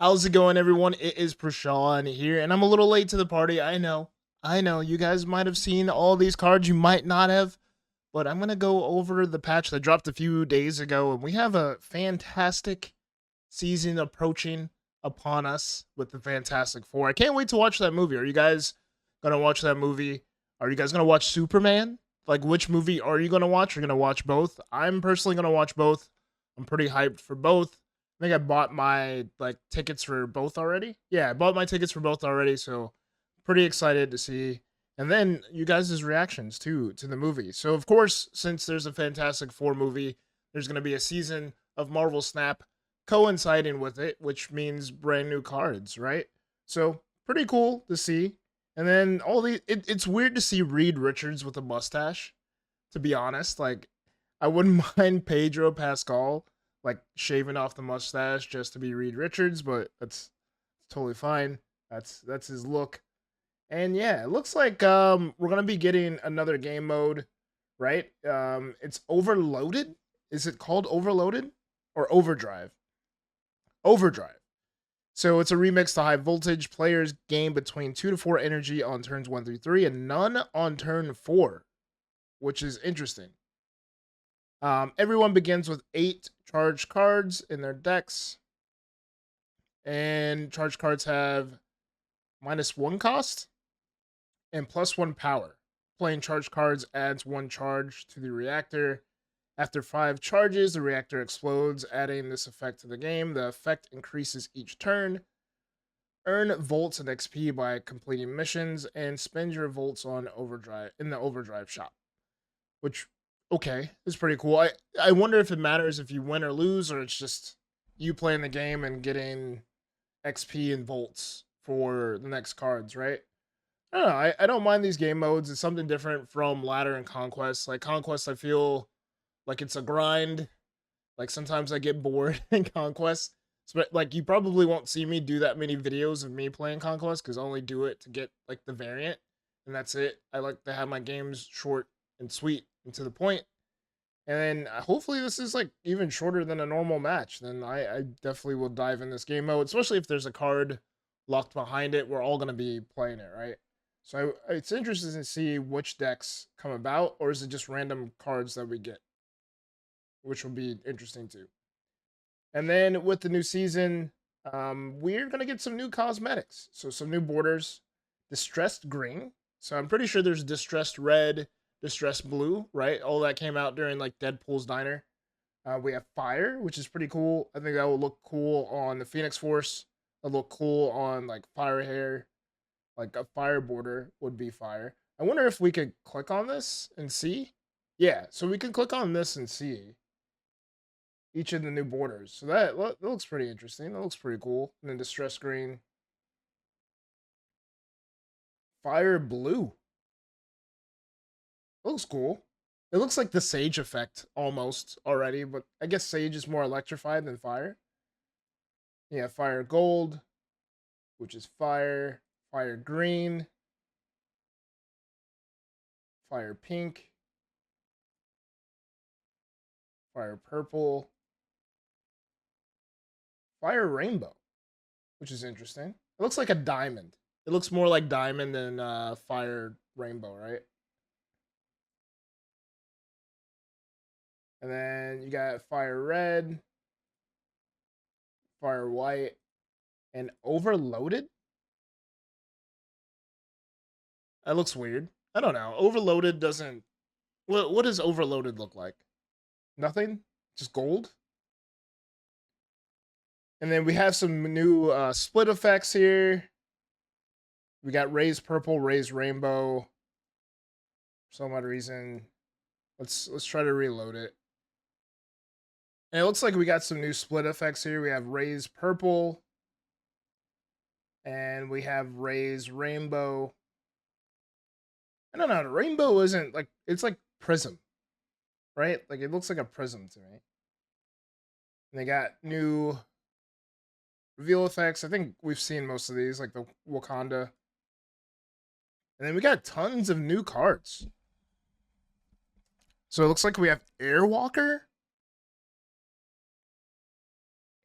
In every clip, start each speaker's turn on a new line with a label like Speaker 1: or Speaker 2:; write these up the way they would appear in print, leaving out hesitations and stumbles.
Speaker 1: How's it going, everyone? It is Prashawn here, and I'm a little late to the party. I know. You guys might have seen all these cards. You might not have, but I'm gonna go over the patch that dropped a few days ago, and we have a fantastic season approaching upon us with the Fantastic Four. I can't wait to watch that movie. Are you guys gonna watch that movie? Are you guys gonna watch Superman? Like, which movie are you gonna watch? You're gonna watch both. I'm personally gonna watch both. I'm pretty hyped for both. I think I bought my tickets for both already. Yeah, I bought my tickets for both already, so pretty excited to see. And then you guys' reactions too to the movie. So of course, since there's a Fantastic Four movie, there's gonna be a season of Marvel Snap coinciding with it, which means brand new cards, right? So pretty cool to see. And then it's weird to see Reed Richards with a mustache, to be honest. Like, I wouldn't mind Pedro Pascal like shaving off the mustache just to be Reed Richards, but that's totally fine. That's his look. And yeah, it looks like we're gonna be getting another game mode, right? It's overloaded. Is it called overloaded or overdrive? Overdrive. So it's a remix to high voltage. Players gain between 2 to 4 energy on turns 1 through 3 and none on turn 4, which is interesting. Everyone begins with 8 charged cards in their decks. And charged cards have -1 cost and +1 power. Playing charged cards adds 1 charge to the reactor. After 5 charges, the reactor explodes, adding this effect to the game. The effect increases each turn. Earn volts and XP by completing missions, and spend your volts on overdrive in the overdrive shop. Which, okay, is pretty cool. I wonder if it matters if you win or lose, or it's just you playing the game and getting XP and volts for the next cards, right? I don't know. I don't mind these game modes. It's something different from ladder and conquest. Like conquest, I feel like it's a grind. Like sometimes I get bored in conquest. So, like, you probably won't see me do that many videos of me playing conquest because I only do it to get like the variant, and that's it. I like to have my games short and sweet and to the point. And then hopefully this is like even shorter than a normal match. Then I definitely will dive in this game mode, especially if there's a card locked behind it. We're all gonna be playing it, right? So it's interesting to see which decks come about, or is it just random cards that we get, which will be interesting too. And then with the new season, we're gonna get some new cosmetics. So some new borders, distressed green. So I'm pretty sure there's distressed red, distressed blue, right? All that came out during like Deadpool's diner. We have fire, which is pretty cool. I think that will look cool on the Phoenix Force. It'll look cool on like fire hair. Like a fire border would be fire. I wonder if we could click on this and see. Yeah, so we can click on this and see each of the new borders. So that looks pretty interesting. That looks pretty cool. And then distress green, fire blue. It looks cool. It looks like the sage effect almost already, but I guess sage is more electrified than fire. Yeah, fire gold, which is fire. Fire green, fire pink, fire purple, fire rainbow, which is interesting. It looks like a diamond. It looks more like diamond than fire rainbow, right? And then you got fire red, fire white, and overloaded. That looks weird. I don't know. Overloaded doesn't. What does overloaded look like? Nothing. Just gold. And then we have some new split effects here. We got raise purple, raise rainbow. For some odd reason, let's try to reload it. And it looks like we got some new split effects here. We have raise purple, and we have raise rainbow. I don't know. The rainbow isn't like, it's like prism, right? Like it looks like a prism to me. And they got new reveal effects. I think we've seen most of these, like the Wakanda. And then we got tons of new cards. So it looks like we have Airwalker.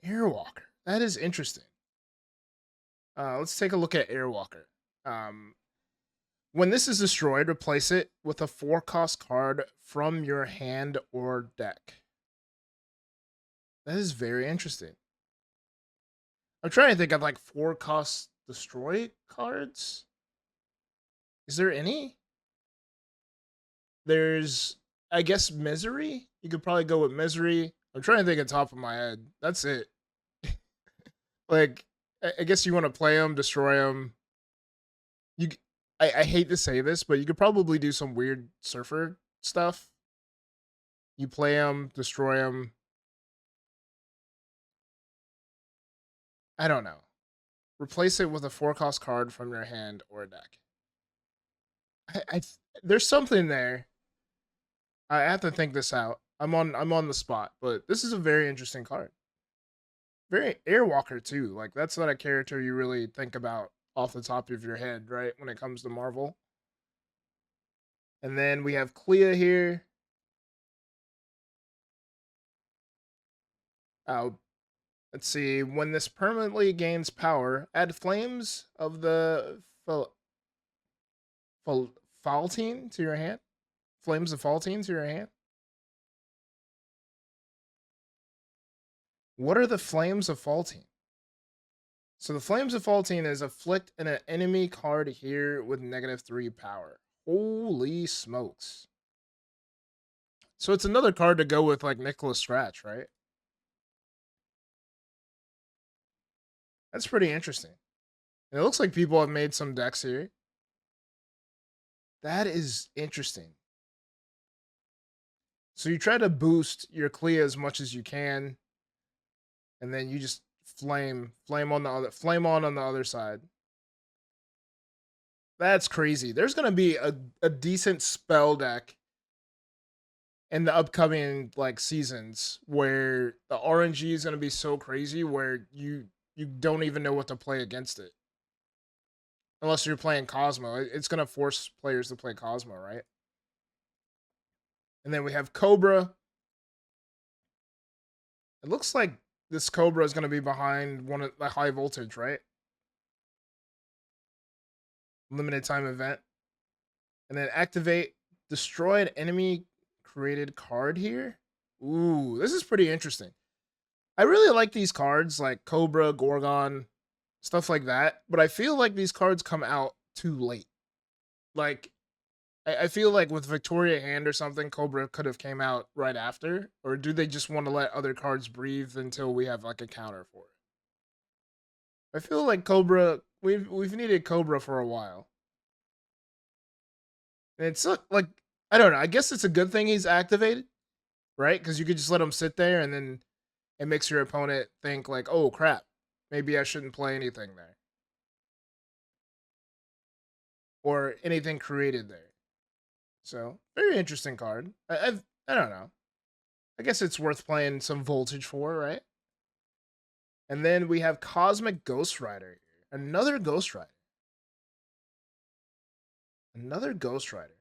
Speaker 1: Airwalker. That is interesting. Let's take a look at Airwalker. When this is destroyed, replace it with a 4-cost card from your hand or deck. That is very interesting. I'm trying to think of like 4-cost destroy cards. Is there any? There's, I guess, Misery. You could probably go with Misery. I'm trying to think of top of my head. That's it. Like, I guess you want to play them, destroy them. You, I hate to say this, but you could probably do some weird surfer stuff. You play them, destroy them. I don't know. Replace it with a 4-cost card from your hand or deck. There's something there. I have to think this out. I'm on the spot, but this is a very interesting card. Very Airwalker too. Like that's not a character you really think about off the top of your head, right? When it comes to Marvel. And then we have Clea here. Let's see. When this permanently gains power, add flames of the Faltine to your hand. Flames of Faltine to your hand. What are the flames of Faltine? So the flames of Faltine is afflict an enemy card here with -3 power. Holy smokes. So it's another card to go with like Nicholas Scratch, right? That's pretty interesting. And it looks like people have made some decks here. That is interesting. So you try to boost your Clea as much as you can, and then you just flame on the other side. That's crazy. There's gonna be a decent spell deck in the upcoming like seasons where the RNG is gonna be so crazy where you don't even know what to play against it. Unless you're playing Cosmo. It's gonna force players to play Cosmo, right? And then we have Cobra. It looks like this Cobra is gonna be behind one of the high voltage, right? Limited time event. And then activate destroy an enemy created card here. Ooh, this is pretty interesting. I really like these cards like Cobra, Gorgon, stuff like that, but I feel like these cards come out too late. Like I feel like with Victoria Hand or something, Cobra could have came out right after, or do they just want to let other cards breathe until we have like a counter for it? I feel like Cobra we've needed Cobra for a while. And it's like I don't know. I guess it's a good thing he's activated, right? Because you could just let him sit there, and then it makes your opponent think like, "Oh crap, maybe I shouldn't play anything there, or anything created there." So very interesting card. I don't know. I guess it's worth playing some voltage for, right? And then we have Cosmic Ghost Rider, another Ghost Rider, another Ghost Rider.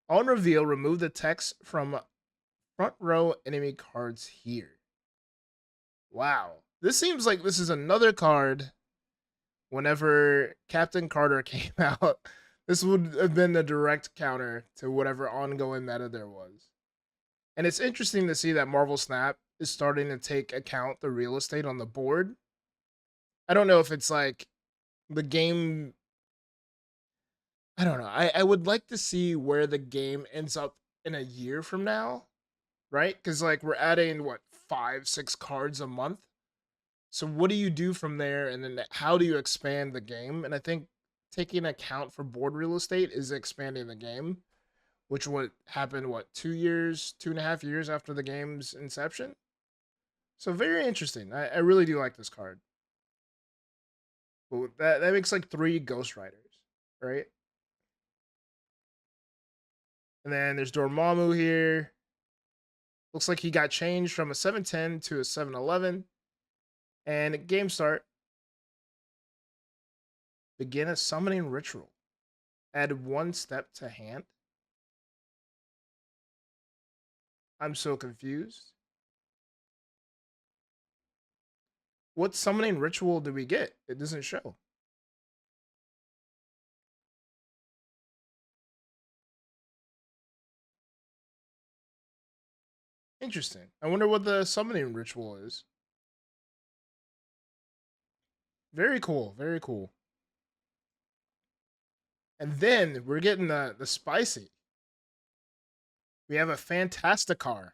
Speaker 1: On reveal, remove the text from front row enemy cards here. Wow. This seems like this is another card whenever Captain Carter came out. This would have been the direct counter to whatever ongoing meta there was. And it's interesting to see that Marvel Snap is starting to take account the real estate on the board. I don't know if it's like the game. I don't know. I would like to see where the game ends up in a year from now, right? Because like we're adding what 5, 6 cards a month. So what do you do from there, and then how do you expand the game? And I think taking account for board real estate is expanding the game, which would happen what 2 years, 2.5 years after the game's inception. So very interesting. I really do like this card. But that makes like 3 Ghost Riders, right? And then there's Dormamu here. Looks like he got changed from a 710 to a 711. And game start. Begin a summoning ritual. Add 1 step to hand. I'm so confused. What summoning ritual do we get? It doesn't show. Interesting. I wonder what the summoning ritual is. Very cool. Very cool. And then we're getting the spicy. We have a Fantasticar.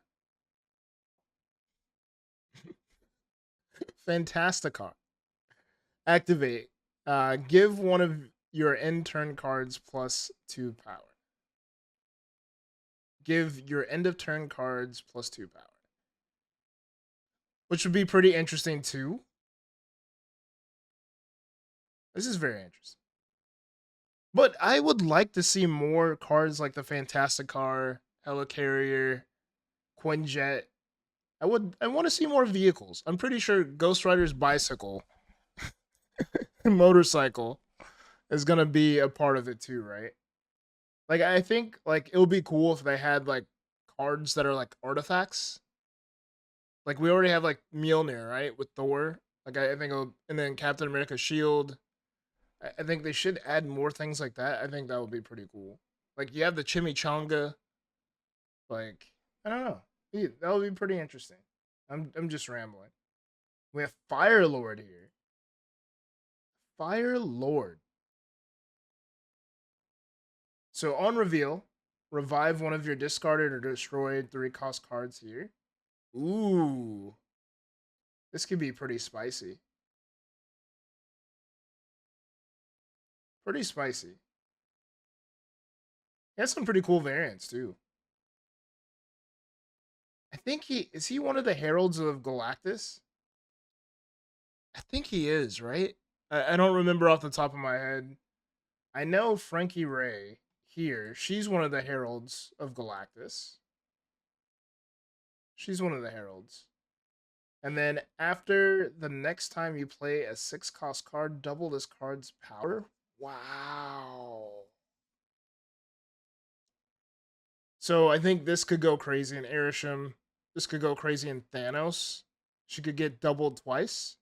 Speaker 1: Fantasticar. Activate. Give one of your end turn cards +2 power. Give your end of turn cards +2 power. Which would be pretty interesting too. This is very interesting. But I would like to see more cards like the Fantasticar, Helicarrier, Quinjet. I want to see more vehicles. I'm pretty sure Ghost Rider's bicycle, motorcycle, is gonna be a part of it too, right? Like I think like it would be cool if they had like cards that are like artifacts. Like we already have like Mjolnir, right, with Thor. Like I think, and then Captain America's shield. I think they should add more things like that. I think that would be pretty cool. Like you have the Chimichanga. Like I don't know, that would be pretty interesting. I'm just rambling. We have Fire Lord here. Fire Lord. So on reveal, revive one of your discarded or destroyed 3-cost cards here. Ooh, this could be pretty spicy. Pretty spicy. He has some pretty cool variants too. I think he one of the heralds of Galactus. I think he is, right? I don't remember off the top of my head. I know Frankie Ray here. She's one of the heralds of Galactus. She's one of the heralds. And then after the next time you play a 6-cost card, double this card's power. Wow. So I think this could go crazy in Erisham. This could go crazy in Thanos. She could get doubled twice.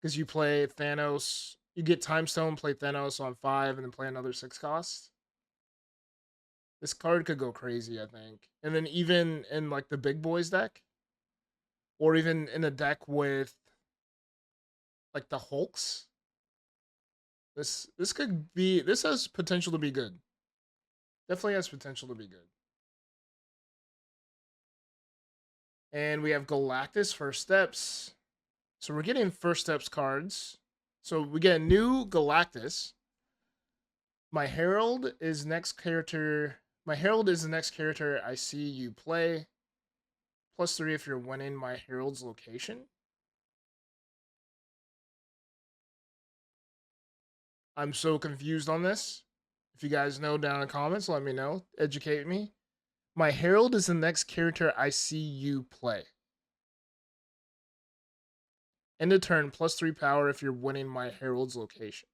Speaker 1: Because you play Thanos, you get Time Stone, play Thanos on 5, and then play another 6-cost. This card could go crazy, I think. And then even in like the big boys deck, or even in a deck with like the Hulks, this has potential to be good. Definitely has potential to be good. And we have Galactus First Steps. So we're getting First Steps cards. So we get a new Galactus. My Herald is next character. My Herald is the next character I see you play. +3 if you're winning my Herald's location. I'm so confused on this. If you guys know down in the comments, let me know. Educate me. My Herald is the next character I see you play. End of turn, +3 power if you're winning my Herald's location.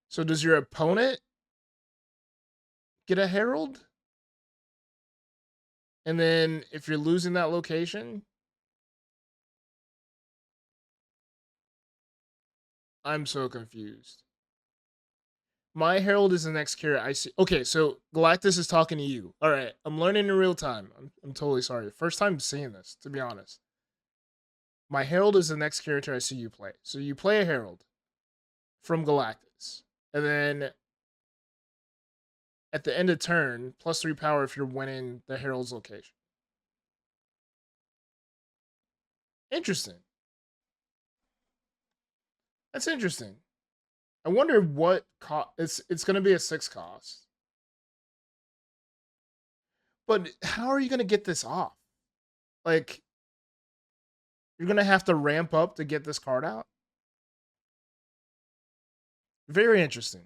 Speaker 1: So does your opponent get a Herald? And then if you're losing that location, I'm so confused. My Herald is the next character I see. Okay, so Galactus is talking to you. All right, I'm learning in real time. I'm totally sorry. First time seeing this, to be honest. My Herald is the next character I see you play. So you play a Herald from Galactus. And then at the end of turn, +3 power if you're winning the Herald's location. Interesting. That's interesting. I wonder what it's going to be a 6-cost. But how are you going to get this off? Like you're going to have to ramp up to get this card out? Very interesting.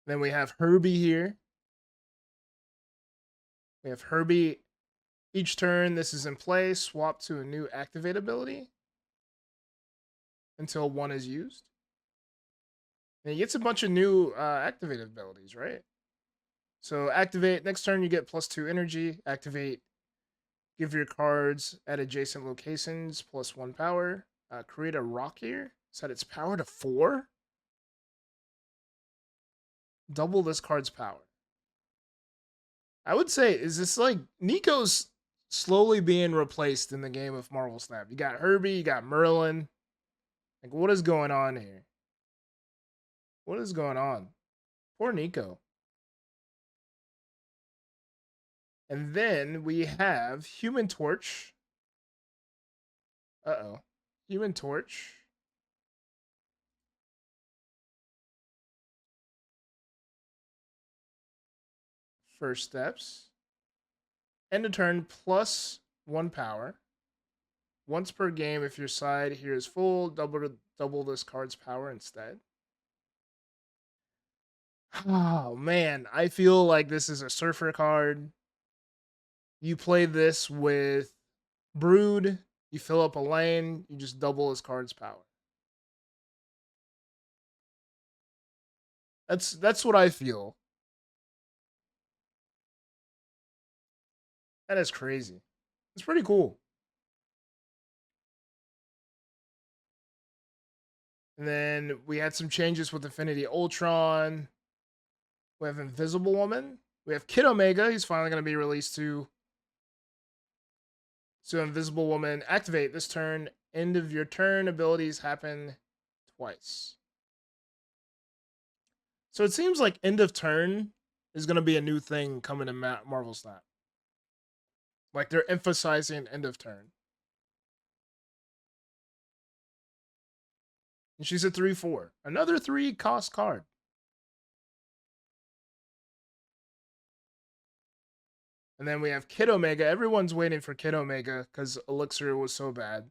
Speaker 1: Then we have Herby here. We have Herby. Each turn this is in play, swap to a new activate ability until one is used. And he gets a bunch of new activate abilities, right? So activate, next turn you get +2 energy. Activate, give your cards at adjacent locations +1 power. Create a rock here. Set its power to 4. Double this card's power. I would say, is this like Nico's slowly being replaced in the game of Marvel Snap? You got Herby, you got Merlin. Like, what is going on here? What is going on? Poor Nico. And then we have Human Torch. Uh-oh. Human Torch. First steps. End of turn plus 1 power. Once per game, if your side here is full, double this card's power instead. Oh man, I feel like this is a surfer card. You play this with Brood, you fill up a lane, you just double his card's power. That's what I feel. That is crazy. It's pretty cool. And then we had some changes with Infinity Ultron. We have Invisible Woman. We have Kid Omega. He's finally going to be released too. So Invisible Woman, activate this turn. End of your turn. Abilities happen twice. So it seems like end of turn is going to be a new thing coming to Marvel Snap. Like they're emphasizing end of turn. And she's a 3/4. Another 3 cost card. And then we have Kid Omega. Everyone's waiting for Kid Omega because Elixir was so bad.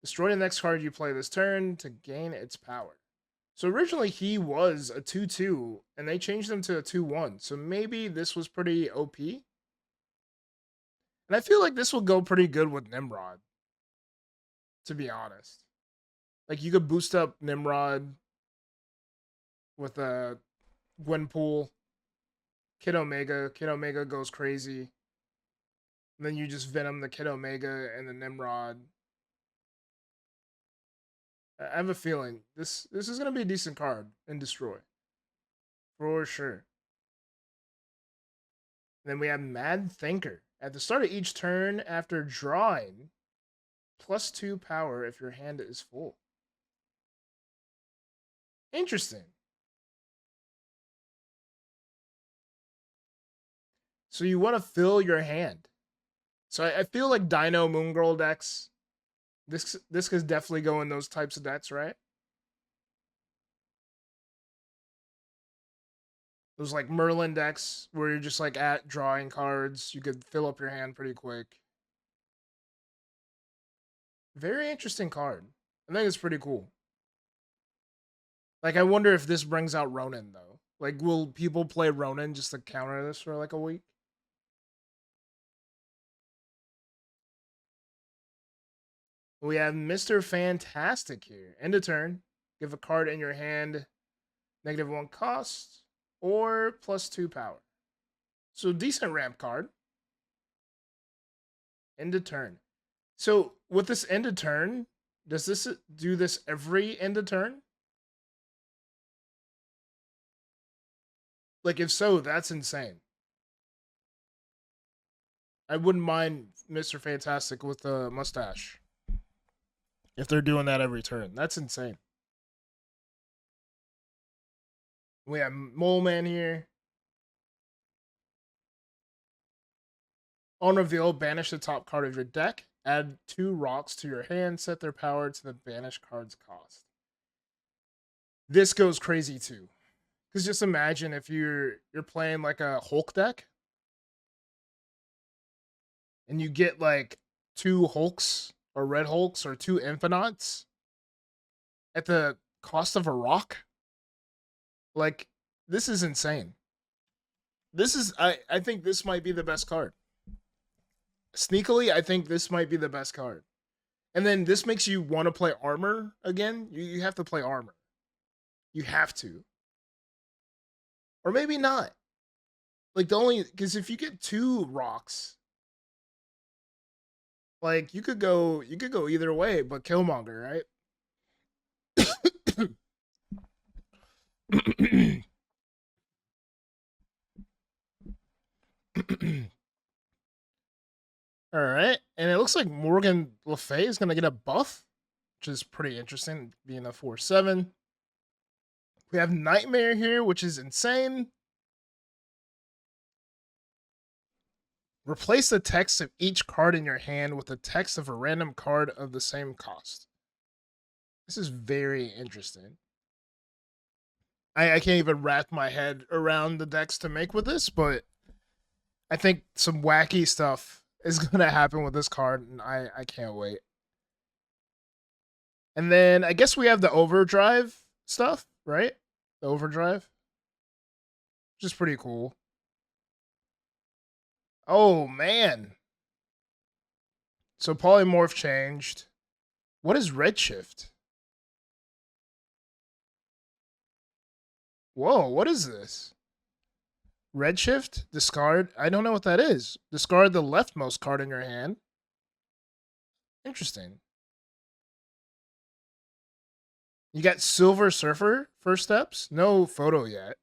Speaker 1: Destroy the next card you play this turn to gain its power. So originally he was a 2/2, and they changed him to a 2/1. So maybe this was pretty OP. And I feel like this will go pretty good with Nimrod, to be honest. Like you could boost up Nimrod with a Gwenpool, Kid Omega. Kid Omega goes crazy. And then you just Venom the Kid Omega and the Nimrod. I have a feeling this is gonna be a decent card in Destroy. For sure. And then we have Mad Thinker. At the start of each turn after drawing, +2 power if your hand is full. Interesting. So you want to fill your hand. So I feel like Dino Moon Girl decks. This could definitely go in those types of decks, right? Those like Merlin decks where you're just like at drawing cards. You could fill up your hand pretty quick. Very interesting card. I think it's pretty cool. Like I wonder if this brings out Ronin though. Like will people play Ronin just to counter this for like a week? We have Mr. Fantastic here. End of turn. Give a card in your hand -1 cost or +2 power. So decent ramp card. End of turn. So with this end of turn, does this do this every end of turn? Like if so, that's insane. I wouldn't mind Mr. Fantastic with a mustache. If they're doing that every turn. That's insane. We have Moleman here. On reveal, banish the top card of your deck. Add 2 rocks to your hand. Set their power to the banished card's cost. This goes crazy too. Because just imagine if you're playing like a Hulk deck. And you get like 2 Hulks or Red Hulks or 2 Infinauts at the cost of a rock. Like, this is insane. This is I think this might be the best card. Sneakily, I think this might be the best card. And then this makes you want to play armor again. You have to play armor. You have to. Or maybe not. Like the only because if you get 2 rocks, like you could go either way, but Killmonger, right? All right, and it looks like Morgan Le Fay is gonna get a buff, which is pretty interesting, being a 4/7. We have Nightmare here, which is insane. Replace the text of each card in your hand with the text of a random card of the same cost. This is very interesting. I can't even wrap my head around the decks to make with this, but I think some wacky stuff is going to happen with this card, and I can't wait. And then I guess we have the Overdrive stuff, right? The Overdrive, which is pretty cool. Oh, man. So Polymorph changed. What is Redshift? Whoa, what is this? Redshift? Discard? I don't know what that is. Discard the leftmost card in your hand. Interesting. You got Silver Surfer first steps? No photo yet.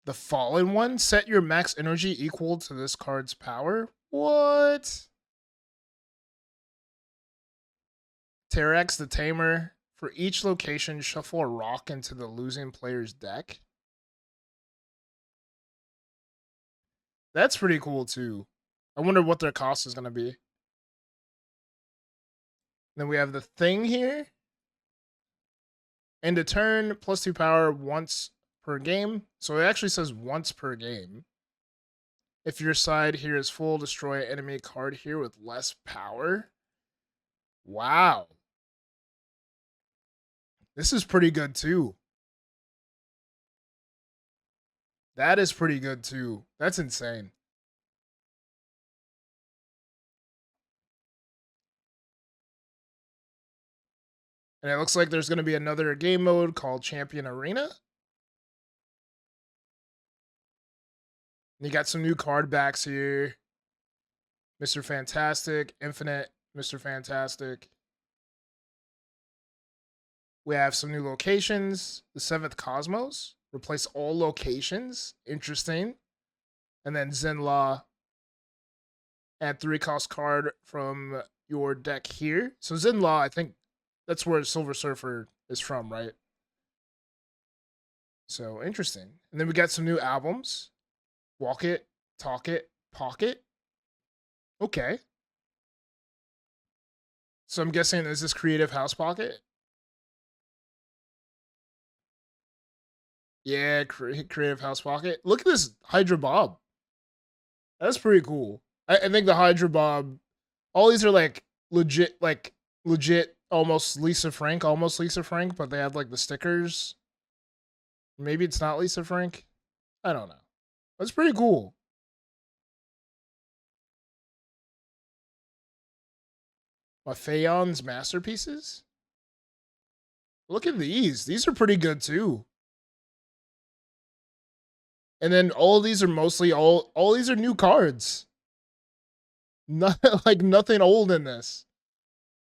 Speaker 1: The Fallen One? Set your max energy equal to this card's power? What? Terax the Tamer. For each location, shuffle a rock into the losing player's deck. That's pretty cool, too. I wonder what their cost is going to be. Then we have the Thing here. End a turn, +2 power once per game. So it actually says once per game. If your side here is full, destroy an enemy card here with less power. Wow. This is pretty good, too. That is pretty good, too. That's insane. And it looks like there's going to be another game mode called Champion Arena. And you got some new card backs here. Mr. Fantastic, Infinite, Mr. Fantastic. We have some new locations. The 7th Cosmos. Replace all locations. Interesting. And then Zenla. Add 3-cost card from your deck here. So Zenla, I think that's where Silver Surfer is from, right? So interesting. And then we got some new albums. Walk It, Talk It, Pocket. Okay. So I'm guessing, is this Creative House Pocket? Yeah, Creative House Pocket. Look at this Hydra Bob. That's pretty cool. I think the Hydra Bob, all these are like legit, almost Lisa Frank, but they have like the stickers. Maybe it's not Lisa Frank. I don't know. That's pretty cool. Phaon's masterpieces. Look at these. These are pretty good too. And then all of these are mostly all these are new cards. Not like nothing old in this.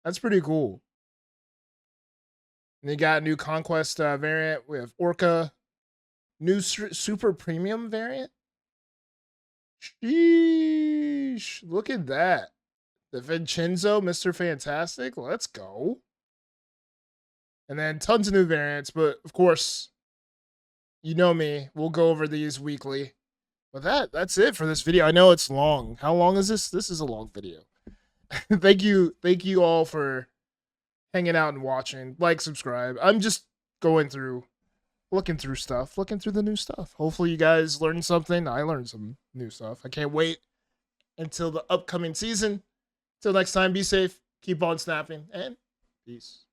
Speaker 1: That's pretty cool. And they got a new Conquest variant. We have Orca. New Super Premium variant. Sheesh. Look at that. The Vincenzo, Mr. Fantastic. Let's go. And then tons of new variants. But, of course, you know me. We'll go over these weekly. But that's it for this video. I know it's long. How long is this? This is a long video. Thank you all for hanging out and watching. Like, subscribe. I'm just going through, looking through stuff, looking through the new stuff. Hopefully you guys learned something. I learned some new stuff. I can't wait until the upcoming season. Till next time, be safe, keep on snapping, and peace.